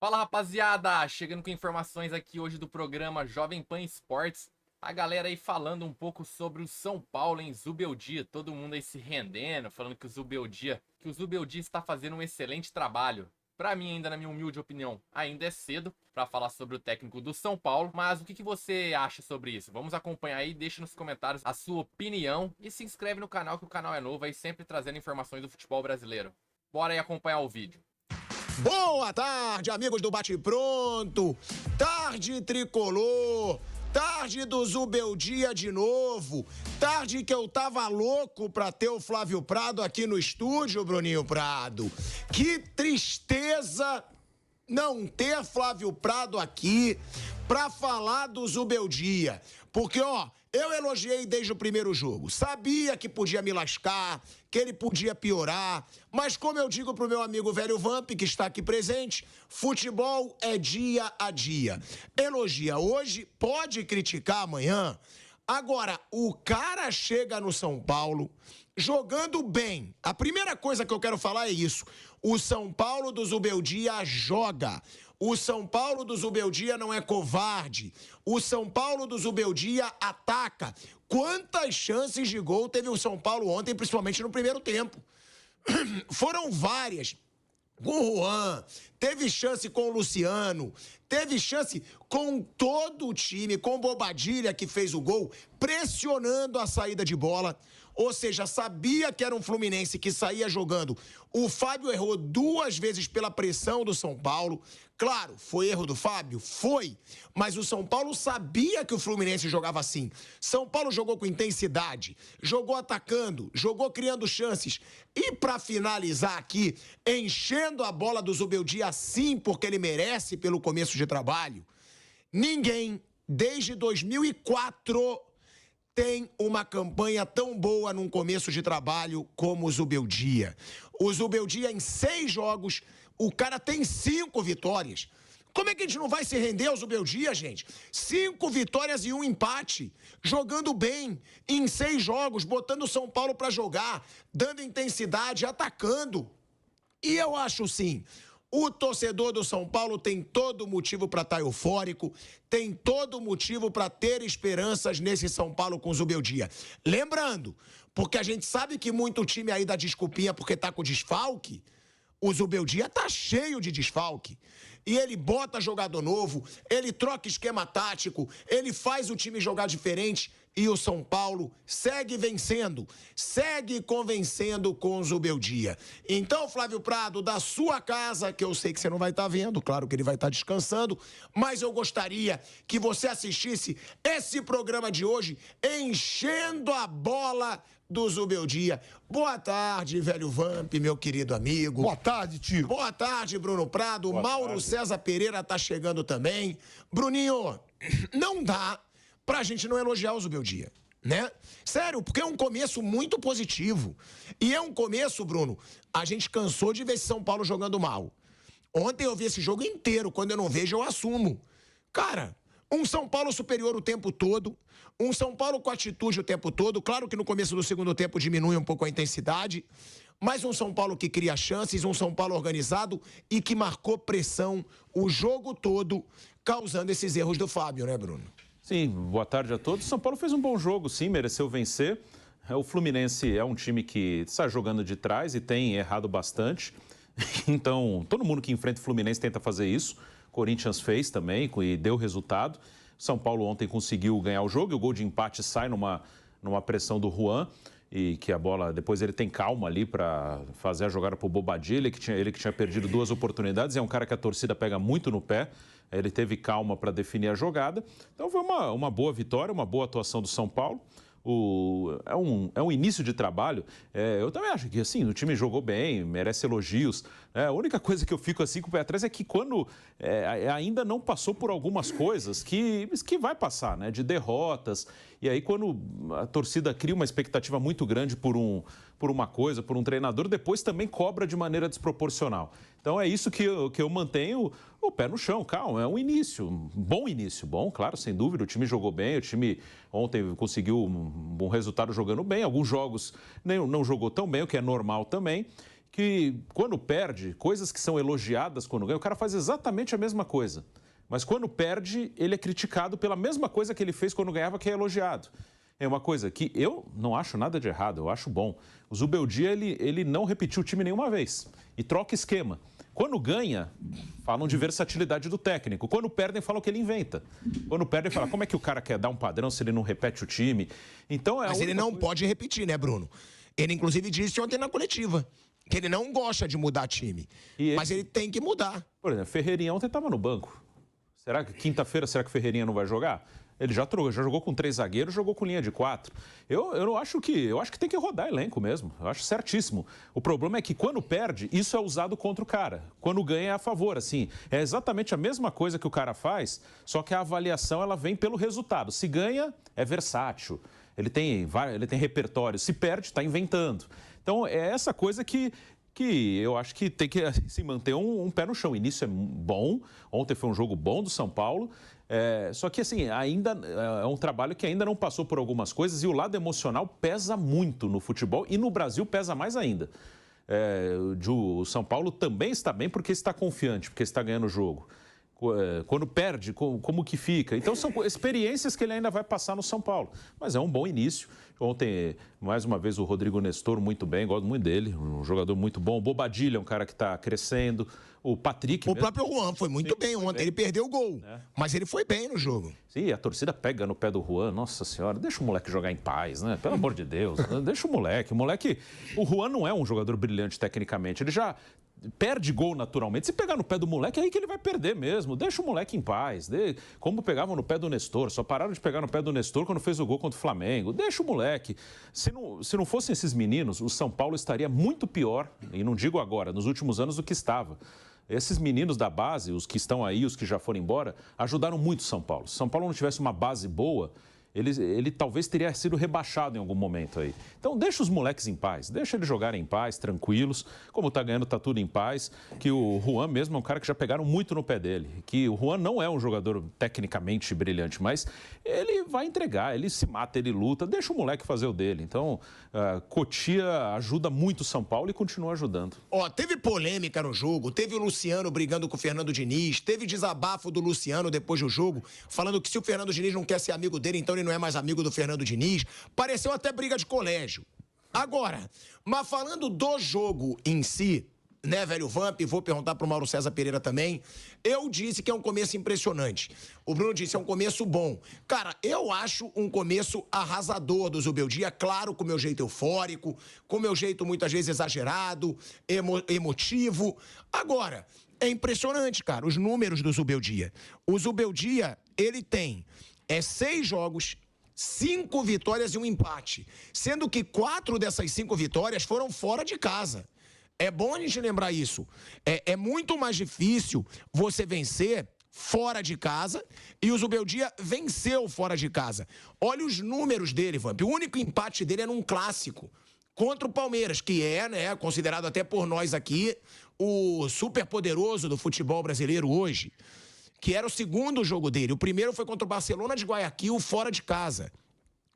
Fala, rapaziada! Chegando com informações aqui hoje do programa Jovem Pan Esportes. A galera aí falando um pouco sobre o São Paulo em Zubeldia. Todo mundo aí se rendendo, falando que o Zubeldia está fazendo um excelente trabalho. Pra mim, ainda na minha humilde opinião, ainda é cedo pra falar sobre o técnico do São Paulo. Mas o que você acha sobre isso? Vamos acompanhar aí, deixa nos comentários a sua opinião e se inscreve no canal, que o canal é novo aí, sempre trazendo informações do futebol brasileiro. Bora aí acompanhar o vídeo. Boa tarde, amigos do Bate Pronto. Tarde tricolor. Tarde do Zubeldia de novo. Tarde que eu tava louco pra ter o Flávio Prado aqui no estúdio, Bruninho Prado. Que tristeza não ter Flávio Prado aqui pra falar do Zubeldia. Porque, eu elogiei desde o primeiro jogo. Sabia que podia me lascar, que ele podia piorar. Mas como eu digo pro meu amigo velho Vamp, que está aqui presente, futebol é dia a dia. Elogia hoje, pode criticar amanhã. Agora, o cara chega no São Paulo jogando bem. A primeira coisa que eu quero falar é isso. O São Paulo do Zubeldia joga. O São Paulo do Zubeldia não é covarde. O São Paulo do Zubeldia ataca. Quantas chances de gol teve o São Paulo ontem, principalmente no primeiro tempo? Foram várias. Com o Juan, teve chance com o Luciano, teve chance com todo o time, com o Bobadilha que fez o gol, pressionando a saída de bola. Ou seja, sabia que era um Fluminense que saía jogando. O Fábio errou 2 vezes pela pressão do São Paulo. Claro, foi erro do Fábio? Foi. Mas o São Paulo sabia que o Fluminense jogava assim. São Paulo jogou com intensidade, jogou atacando, jogou criando chances. E para finalizar aqui, enchendo a bola do Zubeldia assim, porque ele merece pelo começo de trabalho, ninguém, desde 2004... tem uma campanha tão boa num começo de trabalho como o Zubeldia. O Zubeldia, em 6 jogos, o cara tem 5 vitórias. Como é que a gente não vai se render ao Zubeldia, gente? 5 vitórias e 1 empate. Jogando bem, em 6 jogos, botando o São Paulo pra jogar, dando intensidade, atacando. E eu acho, sim, o torcedor do São Paulo tem todo motivo para estar eufórico, tem todo motivo para ter esperanças nesse São Paulo com o Zubeldia. Lembrando, porque a gente sabe que muito time aí dá desculpinha porque tá com desfalque, o Zubeldia tá cheio de desfalque. E ele bota jogador novo, ele troca esquema tático, ele faz o time jogar diferente e o São Paulo segue vencendo, segue convencendo com o Zubeldia. Então, Flávio Prado, da sua casa, que eu sei que você não vai estar vendo, claro que ele vai estar descansando, mas eu gostaria que você assistisse esse programa de hoje enchendo a bola do Zubeldia. Boa tarde, velho Vamp, meu querido amigo. Boa tarde, tio. Boa tarde, Bruno Prado. Boa Mauro tarde. César Pereira tá chegando também. Bruninho, não dá pra gente não elogiar o Zubeldia, né? Sério, porque é um começo muito positivo. E é um começo, Bruno, a gente cansou de ver esse São Paulo jogando mal. Ontem eu vi esse jogo inteiro, quando eu não vejo eu assumo. Cara, um São Paulo superior o tempo todo, um São Paulo com atitude o tempo todo. Claro que no começo do segundo tempo diminui um pouco a intensidade, mas um São Paulo que cria chances, um São Paulo organizado e que marcou pressão o jogo todo, causando esses erros do Fábio, né, Bruno? Sim, boa tarde a todos. São Paulo fez um bom jogo, sim, mereceu vencer. O Fluminense é um time que está jogando de trás e tem errado bastante. Então, todo mundo que enfrenta o Fluminense tenta fazer isso. Corinthians fez também e deu resultado. São Paulo ontem conseguiu ganhar o jogo e o gol de empate sai numa pressão do Juan. E que a bola, depois ele tem calma ali para fazer a jogada para o Bobadilha, ele que tinha perdido 2 oportunidades. É um cara que a torcida pega muito no pé. Ele teve calma para definir a jogada. Então foi uma boa vitória, uma boa atuação do São Paulo. É um início de trabalho. Eu também acho que assim, o time jogou bem, merece elogios. A única coisa que eu fico assim com o pé atrás é que quando ainda não passou por algumas coisas que vai passar, né? De derrotas. E aí quando a torcida cria uma expectativa muito grande por uma coisa, por um treinador, depois também cobra de maneira desproporcional. Então é isso que eu mantenho o pé no chão, calma, é um início, um bom início, bom, claro, sem dúvida, o time jogou bem, o time ontem conseguiu um bom resultado jogando bem, alguns jogos não jogou tão bem, o que é normal também, que quando perde, coisas que são elogiadas quando ganha, o cara faz exatamente a mesma coisa. Mas quando perde, ele é criticado pela mesma coisa que ele fez quando ganhava, que é elogiado. É uma coisa que eu não acho nada de errado, eu acho bom. O Zubeldia, ele não repetiu o time nenhuma vez e troca esquema. Quando ganha, falam de versatilidade do técnico. Quando perdem, falam que ele inventa. Quando perdem, falam como é que o cara quer dar um padrão se ele não repete o time. Então, Mas ele não pode repetir, né, Bruno? Ele, inclusive, disse ontem na coletiva que ele não gosta de mudar time. Mas ele tem que mudar. Por exemplo, Ferreirinha ontem estava no banco. Será que quinta-feira, será que o Ferreirinha não vai jogar? Ele já jogou com 3 zagueiros, jogou com linha de 4. Eu acho que tem que rodar elenco mesmo. Eu acho certíssimo. O problema é que quando perde, isso é usado contra o cara. Quando ganha é a favor, assim. É exatamente a mesma coisa que o cara faz, só que a avaliação ela vem pelo resultado. Se ganha, é versátil. Ele tem repertório. Se perde, está inventando. Então, é essa coisa que eu acho que tem que se manter um pé no chão. O início é bom. Ontem foi um jogo bom do São Paulo. Só que, assim, ainda é um trabalho que ainda não passou por algumas coisas e o lado emocional pesa muito no futebol e no Brasil pesa mais ainda. O São Paulo também está bem porque está confiante, porque está ganhando o jogo. Quando perde, como que fica? Então, são experiências que ele ainda vai passar no São Paulo. Mas é um bom início. Ontem, mais uma vez, o Rodrigo Nestor, muito bem, gosto muito dele, um jogador muito bom. O Bobadilha é um cara que está crescendo. O Patrick... O próprio Juan foi muito bem ontem, ele perdeu o gol, mas ele foi bem no jogo. Sim, a torcida pega no pé do Juan, nossa senhora, deixa o moleque jogar em paz, né? Pelo amor de Deus, deixa o moleque. O Juan não é um jogador brilhante tecnicamente, ele já perde gol naturalmente. Se pegar no pé do moleque, é aí que ele vai perder mesmo. Deixa o moleque em paz. Como pegavam no pé do Nestor, só pararam de pegar no pé do Nestor quando fez o gol contra o Flamengo. Deixa o moleque. Se não fossem esses meninos, o São Paulo estaria muito pior, e não digo agora, nos últimos anos do que estava. Esses meninos da base, os que estão aí, os que já foram embora, ajudaram muito o São Paulo. Se o São Paulo não tivesse uma base boa, ele talvez teria sido rebaixado em algum momento aí. Então, deixa os moleques em paz, deixa eles jogarem em paz, tranquilos. Como tá ganhando, tá tudo em paz. Que o Juan mesmo é um cara que já pegaram muito no pé dele. Que o Juan não é um jogador tecnicamente brilhante, mas ele vai entregar, ele se mata, ele luta, deixa o moleque fazer o dele. Então, Cotia ajuda muito o São Paulo e continua ajudando. Teve polêmica no jogo, teve o Luciano brigando com o Fernando Diniz, teve desabafo do Luciano depois do jogo, falando que se o Fernando Diniz não quer ser amigo dele, então ele não é mais amigo do Fernando Diniz. Pareceu até briga de colégio. Agora, mas falando do jogo em si, né, velho Vamp, vou perguntar pro Mauro César Pereira também, eu disse que é um começo impressionante. O Bruno disse que é um começo bom. Cara, eu acho um começo arrasador do Zubeldia, claro, com o meu jeito eufórico, com o meu jeito muitas vezes exagerado, emotivo. Agora, é impressionante, cara, os números do Zubeldia. O Zubeldia, ele tem 6 jogos, 5 vitórias e um empate. Sendo que 4 dessas 5 vitórias foram fora de casa. É bom a gente lembrar isso. É muito mais difícil você vencer fora de casa e o Zubeldia venceu fora de casa. Olha os números dele, Vamp. O único empate dele é num clássico contra o Palmeiras, que é, né, considerado até por nós aqui o superpoderoso do futebol brasileiro hoje. Que era o segundo jogo dele. O primeiro foi contra o Barcelona de Guayaquil, fora de casa.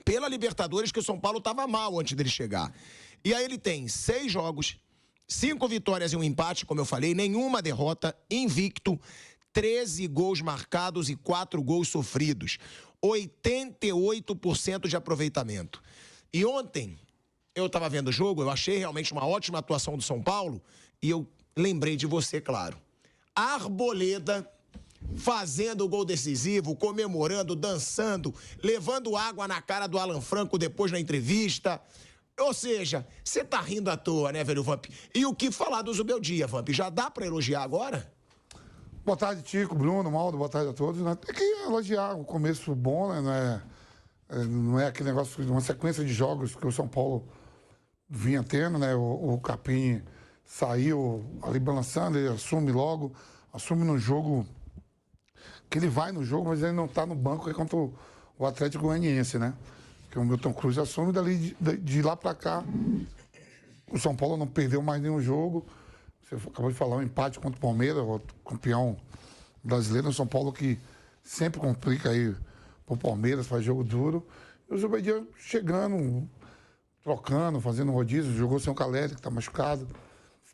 Pela Libertadores, que o São Paulo estava mal antes dele chegar. E aí ele tem 6 jogos, 5 vitórias e um empate, como eu falei, nenhuma derrota, invicto, 13 gols marcados e 4 gols sofridos. 88% de aproveitamento. E ontem, eu estava vendo o jogo, eu achei realmente uma ótima atuação do São Paulo, e eu lembrei de você, claro. Arboleda fazendo o gol decisivo, comemorando, dançando, levando água na cara do Alan Franco depois na entrevista. Ou seja, você tá rindo à toa, né, velho Vamp? E o que falar do Zubeldia, Vamp? Já dá pra elogiar agora? Boa tarde, Tico, Bruno, Maldo, boa tarde a todos. Né? Tem que elogiar o começo bom, né? Não é aquele negócio, uma sequência de jogos que o São Paulo vinha tendo, né? O Capim saiu ali balançando, ele assume logo, assume no jogo, que ele vai no jogo, mas ele não está no banco, que é contra o Atlético Goianiense, né? Que o Milton Cruz assume, dali de lá para cá, o São Paulo não perdeu mais nenhum jogo. Você acabou de falar, um empate contra o Palmeiras, o campeão brasileiro, o São Paulo que sempre complica aí pro Palmeiras, faz jogo duro. E o Zubeldia chegando, trocando, fazendo rodízio, jogou sem o Caleri, que está machucado,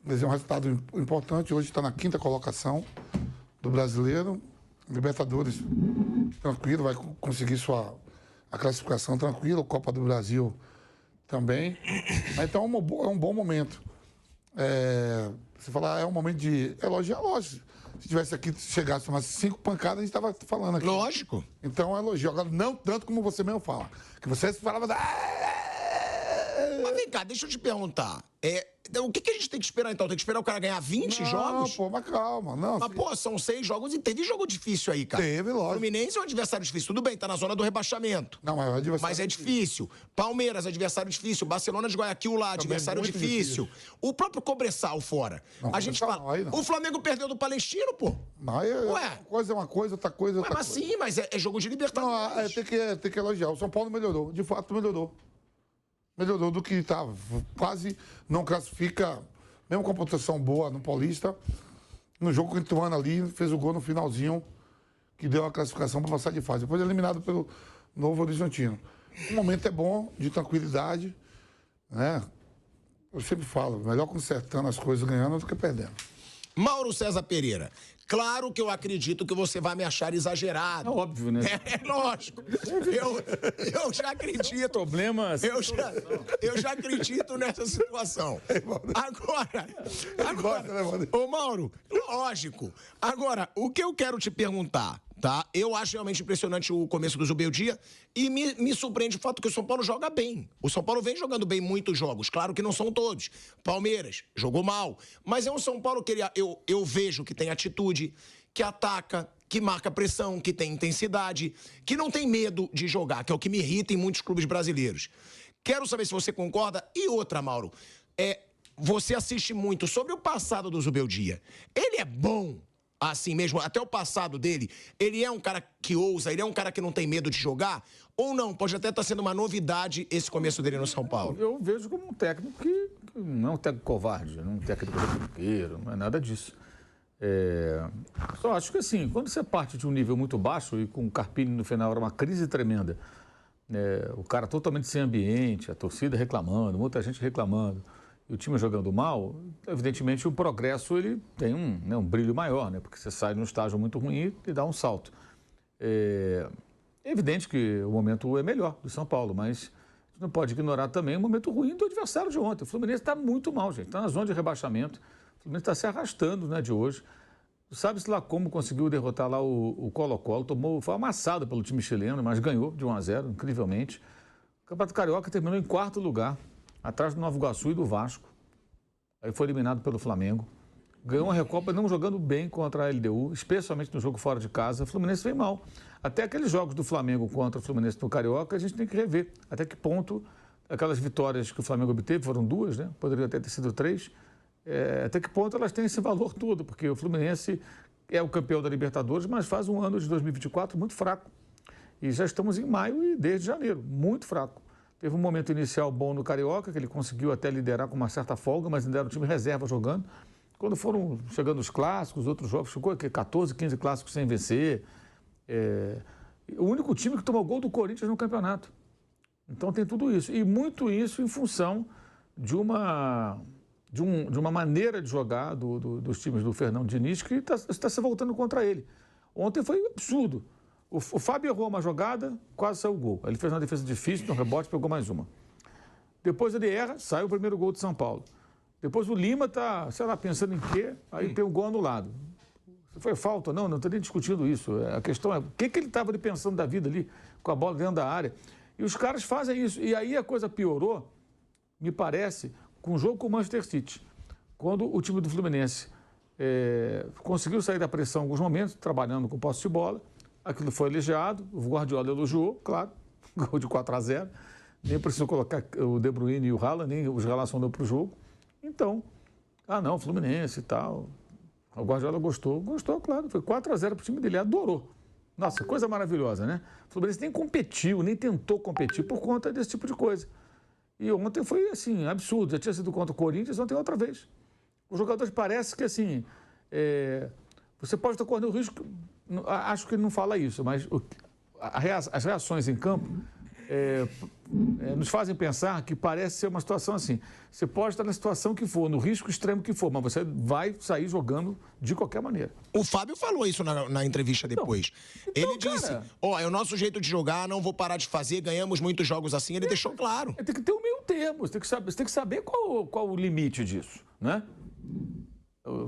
Mas é um resultado importante. Hoje está na 5ª colocação do brasileiro. Libertadores, tranquilo, vai conseguir a classificação tranquila. Copa do Brasil também. Então é um bom momento. Você falar, é um momento de elogiar, lógico. Se tivesse aqui, chegasse umas 5 pancadas, a gente estava falando aqui. Lógico. Então é elogio. Agora, não tanto como você mesmo fala. Que você falava... Mas vem cá, deixa eu te perguntar. O que a gente tem que esperar, então? Tem que esperar o cara ganhar 20 jogos? Não, pô, mas calma. Não, Mas, pô, são 6 jogos e teve jogo difícil aí, cara. Teve, lógico. Fluminense é um adversário difícil. Tudo bem, tá na zona do rebaixamento. Não, mas é adversário. Mas é difícil. Palmeiras, adversário difícil. Barcelona de Guayaquil lá, adversário muito difícil. O próprio Cobressal fora. Não, a gente fala. não, aí não. O Flamengo perdeu do Palestino, pô. Não, Ué. Uma coisa é uma coisa, outra coisa é outra Mas coisa. sim, mas é jogo de Libertadores. Não, tem que elogiar. O São Paulo melhorou. De fato, melhorou. Melhorou do que estava. Quase não classifica, mesmo com a pontuação boa no Paulista. No jogo com o Ituano ali, fez o gol no finalzinho, que deu a classificação para passar de fase. Depois eliminado pelo Novo Horizontino. O momento é bom, de tranquilidade, né? Eu sempre falo, melhor consertando as coisas ganhando do que perdendo. Mauro César Pereira. Claro que eu acredito que você vai me achar exagerado. É óbvio, né? É lógico. Eu já acredito. Problemas. Eu já acredito nessa situação. Agora, ô Mauro, lógico. Agora, o que eu quero te perguntar, tá? Eu acho realmente impressionante o começo do Zubeldia e me surpreende o fato que o São Paulo joga bem. O São Paulo vem jogando bem muitos jogos, claro que não são todos. Palmeiras jogou mal, mas é um São Paulo que eu vejo que tem atitude, que ataca, que marca pressão, que tem intensidade, que não tem medo de jogar, que é o que me irrita em muitos clubes brasileiros. Quero saber se você concorda. E outra, Mauro, você assiste muito sobre o passado do Zubeldia. Ele é bom assim mesmo, até o passado dele, ele é um cara que ousa, ele é um cara que não tem medo de jogar? Ou não? Pode até estar sendo uma novidade esse começo dele no São Paulo. Eu vejo como um técnico que não é um técnico covarde, não é um técnico retranqueiro, não é nada disso. Só acho que assim, quando você parte de um nível muito baixo e com o Carpini no final era uma crise tremenda, o cara totalmente sem ambiente, a torcida reclamando, muita gente reclamando, e o time jogando mal, evidentemente o progresso ele tem um brilho maior, né? Porque você sai num estágio muito ruim e dá um salto. É evidente que o momento é melhor do São Paulo, mas a gente não pode ignorar também o momento ruim do adversário de ontem. O Fluminense está muito mal, gente, está na zona de rebaixamento, o Fluminense está se arrastando, né, de hoje. Sabe-se lá como conseguiu derrotar lá o Colo-Colo, foi amassado pelo time chileno, mas ganhou de 1-0, incrivelmente. O Campeonato Carioca terminou em 4º lugar, atrás do Nova Iguaçu e do Vasco. Aí foi eliminado pelo Flamengo. Ganhou a Recopa não jogando bem contra a LDU, especialmente no jogo fora de casa. O Fluminense vem mal. Até aqueles jogos do Flamengo contra o Fluminense no Carioca, a gente tem que rever. Até que ponto aquelas vitórias que o Flamengo obteve, foram 2, né? Poderiam até ter sido 3. Até que ponto elas têm esse valor todo, porque o Fluminense é o campeão da Libertadores, mas faz um ano de 2024 muito fraco. E já estamos em maio e desde janeiro, muito fraco. Teve um momento inicial bom no Carioca, que ele conseguiu até liderar com uma certa folga, mas ainda era o time reserva jogando. Quando foram chegando os clássicos, outros jogos, ficou aqui 14, 15 clássicos sem vencer. O único time que tomou gol do Corinthians no campeonato. Então tem tudo isso. E muito isso em função de uma maneira de jogar dos times do Fernando Diniz que está se voltando contra ele. Ontem foi absurdo. O Fábio errou uma jogada, quase saiu o gol. Ele fez uma defesa difícil, no rebote, pegou mais uma. Depois ele erra, sai o primeiro gol de São Paulo. Depois o Lima está, sei lá, pensando em quê, aí tem um gol anulado. Foi falta? Não estou nem discutindo isso. A questão é o que ele estava pensando da vida ali, com a bola dentro da área. E os caras fazem isso. E aí a coisa piorou, me parece, com o jogo com o Manchester City. Quando o time do Fluminense conseguiu sair da pressão em alguns momentos, trabalhando com posse de bola, aquilo foi elogiado, o Guardiola elogiou, claro, gol de 4-0, nem precisou colocar o De Bruyne e o Haaland, nem os relacionou para o jogo. Então, não, Fluminense e tal. O Guardiola gostou, claro, foi 4-0 para o time dele, adorou. Nossa, coisa maravilhosa, né? O Fluminense nem competiu, nem tentou competir por conta desse tipo de coisa. E ontem foi, assim, absurdo, já tinha sido contra o Corinthians, ontem outra vez. Os jogadores parece que, assim, você pode estar correndo o risco, acho que ele não fala isso, mas as reações em campo nos fazem pensar que parece ser uma situação assim. Você pode estar na situação que for, no risco extremo que for, mas você vai sair jogando de qualquer maneira. O Fábio falou isso na entrevista depois. Ele disse, é o nosso jeito de jogar, não vou parar de fazer, ganhamos muitos jogos assim, ele deixou claro. Tem que ter um meio termo, você tem que saber qual o limite disso, né?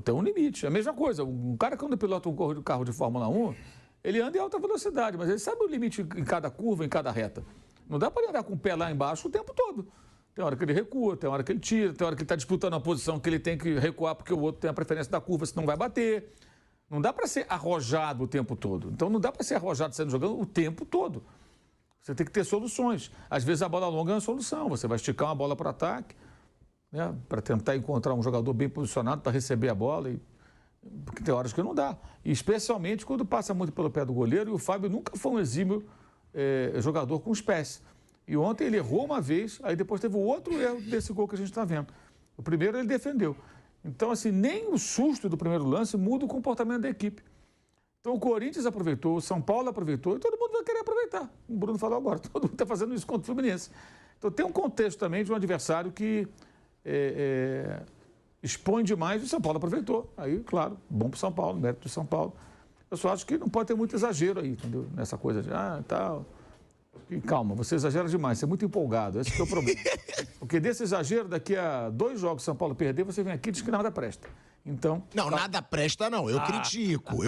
Tem um limite. É a mesma coisa, um cara quando pilota um carro de Fórmula 1, ele anda em alta velocidade, mas ele sabe o limite em cada curva, em cada reta. Não dá para ele andar com o pé lá embaixo o tempo todo. Tem hora que ele recua, tem hora que ele tira, tem hora que ele está disputando a posição que ele tem que recuar porque o outro tem a preferência da curva, senão vai bater. Não dá para ser arrojado o tempo todo. Então não dá para ser arrojado sendo jogando o tempo todo. Você tem que ter soluções. Às vezes a bola longa é uma solução. Você vai esticar uma bola para o ataque, né, para tentar encontrar um jogador bem posicionado para receber a bola. Porque tem horas que não dá. E especialmente quando passa muito pelo pé do goleiro. E o Fábio nunca foi um exímio jogador com os pés. E ontem ele errou uma vez, aí depois teve o outro erro desse gol que a gente está vendo. O primeiro ele defendeu. Então, assim, nem o susto do primeiro lance muda o comportamento da equipe. Então, o Corinthians aproveitou, o São Paulo aproveitou e todo mundo vai querer aproveitar. O Bruno falou agora, todo mundo está fazendo isso contra o Fluminense. Então, tem um contexto também de um adversário que expõe demais e o São Paulo aproveitou. Aí, claro, bom para o São Paulo, mérito do São Paulo. Eu só acho que não pode ter muito exagero aí, entendeu? Nessa coisa de, tal... E calma, você exagera demais, você é muito empolgado, esse que é o problema. Porque desse exagero, daqui a 2 jogos São Paulo perder, você vem aqui e diz que nada presta. Então... Não, nada presta não, eu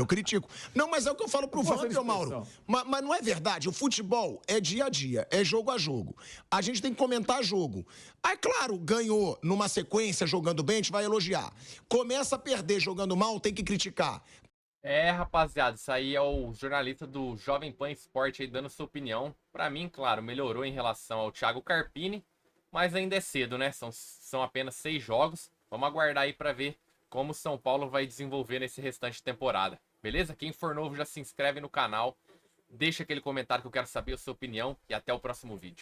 critico. Não, mas é o que eu falo pro Wander, Mauro. Mas não é verdade, o futebol é dia a dia, é jogo a jogo. A gente tem que comentar jogo. Aí, claro, ganhou numa sequência jogando bem, a gente vai elogiar. Começa a perder jogando mal, tem que criticar. Rapaziada, isso aí é o jornalista do Jovem Pan Esporte aí dando sua opinião. Pra mim, claro, melhorou em relação ao Thiago Carpini, mas ainda é cedo, né? São apenas 6 jogos. Vamos aguardar aí pra ver como o São Paulo vai desenvolver nesse restante de temporada. Beleza? Quem for novo já se inscreve no canal, deixa aquele comentário que eu quero saber a sua opinião e até o próximo vídeo.